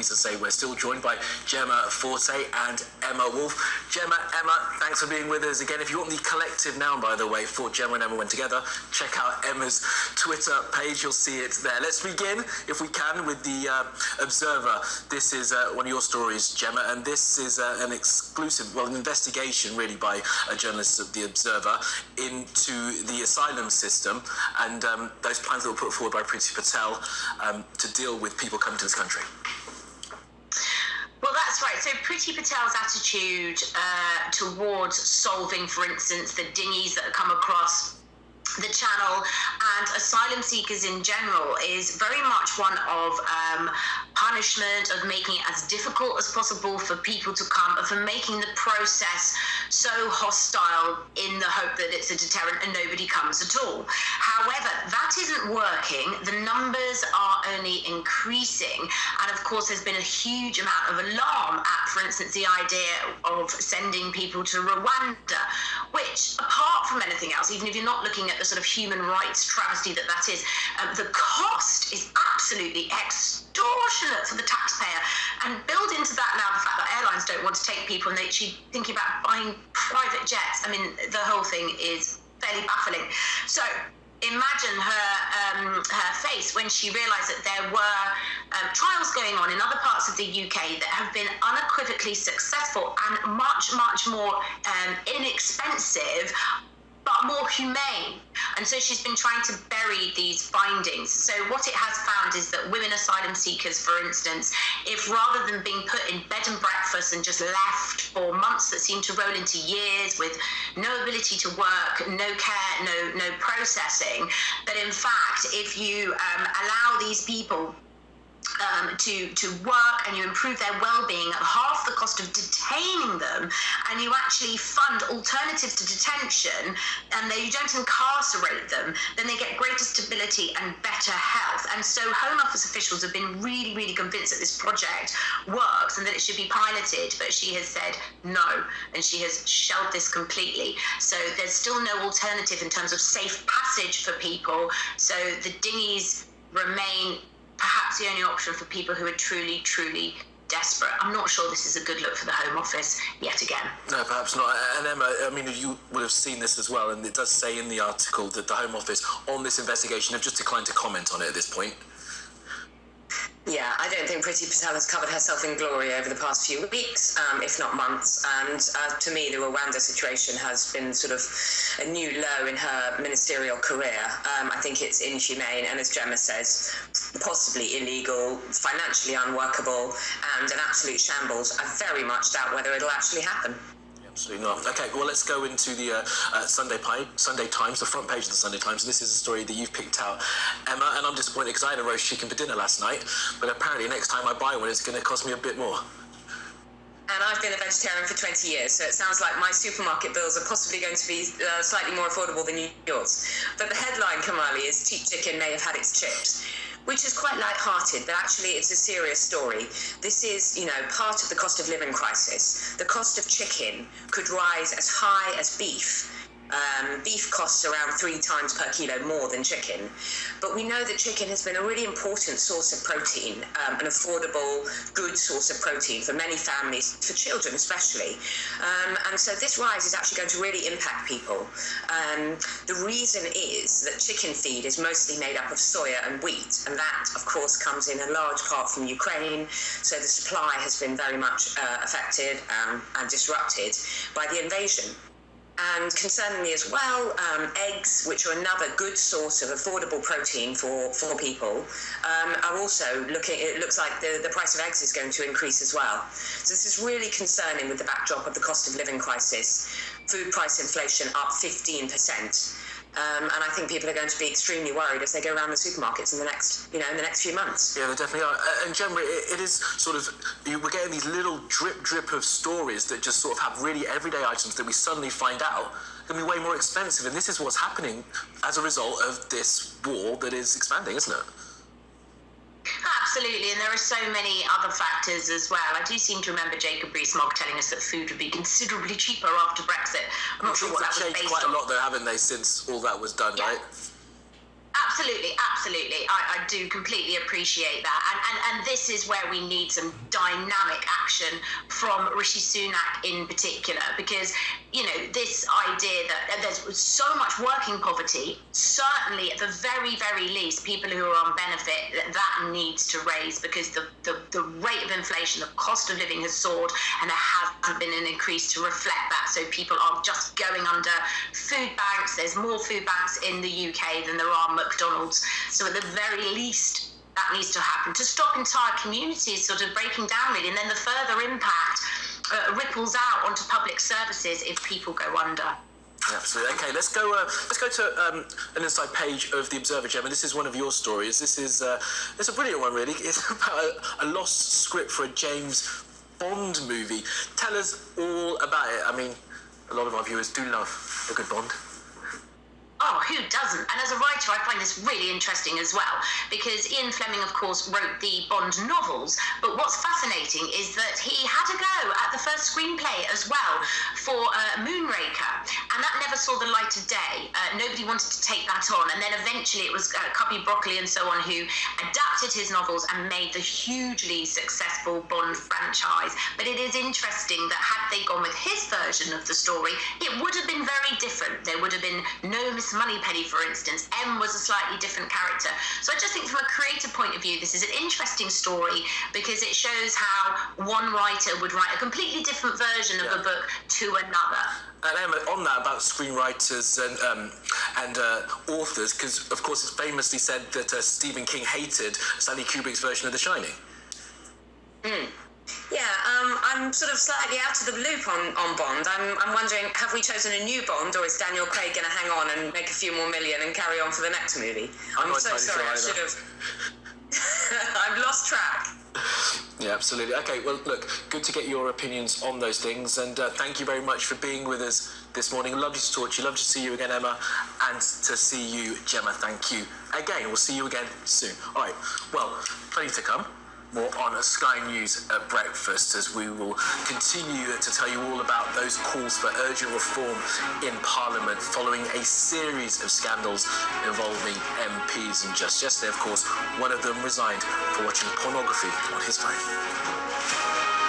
To say we're still joined by Gemma Forte and Emma Wolf. Gemma, Emma, thanks for being with us again. If you want the collective noun, by the way, for Gemma and Emma went together, check out Emma's Twitter page. You'll see it there. Let's begin, if we can, with the Observer. This is one of your stories, Gemma, and this is an exclusive, an investigation really by a journalist of the Observer into the asylum system and those plans that were put forward by Priti Patel to deal with people coming to this country. Well, that's right. So Priti Patel's attitude towards solving, for instance, the dinghies that come across the channel and asylum seekers in general is very much one of punishment, of making it as difficult as possible for people to come, of making the process so hostile in the hope that it's a deterrent and nobody comes at all. However, that isn't working. The numbers are only increasing. And of course, there's been a huge amount of alarm at, for instance, the idea of sending people to Rwanda, which, apart from anything else, even if you're not looking at the sort of human rights travesty that is, the cost is absolutely extortionate for the taxpayer. And build into that now the fact that airlines don't want to take people and they're actually thinking about buying private jets. I mean, the whole thing is fairly baffling. So imagine her face when she realised that there were trials going on in other parts of the UK that have been unequivocally successful and much, much more inexpensive, but more humane. And so she's been trying to bury these findings. So what it has found is that women asylum seekers, for instance, if rather than being put in bed and breakfast and just left for months that seem to roll into years with no ability to work, no care, no processing, that in fact, if you allow these people to work and you improve their well-being at half the cost of detaining them, and you actually fund alternatives to detention, and you don't incarcerate them, then they get greater stability and better health. And so Home Office officials have been really, really convinced that this project works and that it should be piloted, but she has said no, and she has shelved this completely. So there's still no alternative in terms of safe passage for people. So the dinghies remain perhaps the only option for people who are truly, truly desperate. I'm not sure this is a good look for the Home Office yet again. No, perhaps not. And Emma, I mean, you would have seen this as well, and it does say in the article that the Home Office on this investigation have just declined to comment on it at this point. Yeah, I don't think Priti Patel has covered herself in glory over the past few weeks, if not months. And to me, the Rwanda situation has been sort of a new low in her ministerial career. I think it's inhumane and, as Gemma says, possibly illegal, financially unworkable, and an absolute shambles. I very much doubt whether it'll actually happen. Absolutely not. Okay, well, let's go into the Sunday Times, the front page of the Sunday Times. This is a story that you've picked out, Emma, and I'm disappointed because I had a roast chicken for dinner last night, but apparently next time I buy one, it's going to cost me a bit more. And I've been a vegetarian for 20 years, so it sounds like my supermarket bills are possibly going to be slightly more affordable than yours. But the headline, Kamali, is cheap chicken may have had its chips, which is quite light-hearted, but actually it's a serious story. This is, part of the cost of living crisis. The cost of chicken could rise as high as beef. Beef costs around 3 times per kilo more than chicken. But we know that chicken has been a really important source of protein, an affordable, good source of protein for many families, for children especially. And so this rise is actually going to really impact people. The reason is that chicken feed is mostly made up of soya and wheat, and that, of course, comes in a large part from Ukraine. So the supply has been very much affected and disrupted by the invasion. And concerningly as well, eggs, which are another good source of affordable protein for people, are also it looks like the price of eggs is going to increase as well. So this is really concerning with the backdrop of the cost of living crisis, food price inflation up 15%. And I think people are going to be extremely worried as they go around the supermarkets in the next few months. Yeah, they definitely are. And generally, it is sort of, we're getting these little drip of stories that just sort of have really everyday items that we suddenly find out can be way more expensive. And this is what's happening as a result of this war that is expanding, isn't it? Absolutely, and there are so many other factors as well. I do seem to remember Jacob Rees-Mogg telling us that food would be considerably cheaper after Brexit. I'm not sure what that was based on. Quite a lot though, haven't they, since all that was done, yeah. Right? Absolutely, absolutely. I do completely appreciate that. And this is where we need some dynamic action from Rishi Sunak in particular, because, you know, this idea that there's so much working poverty, certainly at the very, very least, people who are on benefit, that needs to raise, because the rate of inflation, the cost of living has soared, and there hasn't been an increase to reflect that. So people are just going under food banks. There's more food banks in the UK than there are McDonald's. So at the very least, that needs to happen to stop entire communities sort of breaking down, really. And then the further impact ripples out onto public services if people go under. Absolutely. Okay, let's go to an inside page of the Observer, Gemma. This is one of your stories. This is it's a brilliant one, really. It's about a lost script for a James Bond movie. Tell us all about it. I mean, a lot of our viewers do love a good Bond. Oh, who doesn't? And as a writer, I find this really interesting as well, because Ian Fleming, of course, wrote the Bond novels, but what's fascinating is that he had a go at the first screenplay as well for Moonraker, and that never saw the light of day. Nobody wanted to take that on, and then eventually it was Cubby Broccoli and so on who adapted his novels and made the hugely successful Bond franchise. But it is interesting that had they gone with his version of the story, it would have been very different. There would have been no Miss Moneypenny, for instance. M was a slightly different character. So I just think from a creative point of view, this is an interesting story because it shows how one writer would write a completely different version of a book to another. And Emma, on that about screenwriters and authors, because of course it's famously said that Stephen King hated Stanley Kubrick's version of The Shining. Yeah, I'm sort of slightly out of the loop on Bond. I'm wondering, have we chosen a new Bond, or is Daniel Craig going to hang on and make a few more million and carry on for the next movie? I'm so sorry, I should have... I've lost track. Yeah, absolutely. Okay, well, look, good to get your opinions on those things, and thank you very much for being with us this morning. Lovely to talk to you. Lovely to see you again, Emma, and to see you, Gemma. Thank you again. We'll see you again soon. All right, well, plenty to come. More on Sky News at breakfast, as we will continue to tell you all about those calls for urgent reform in Parliament following a series of scandals involving MPs. And just yesterday, of course, one of them resigned for watching pornography on his phone.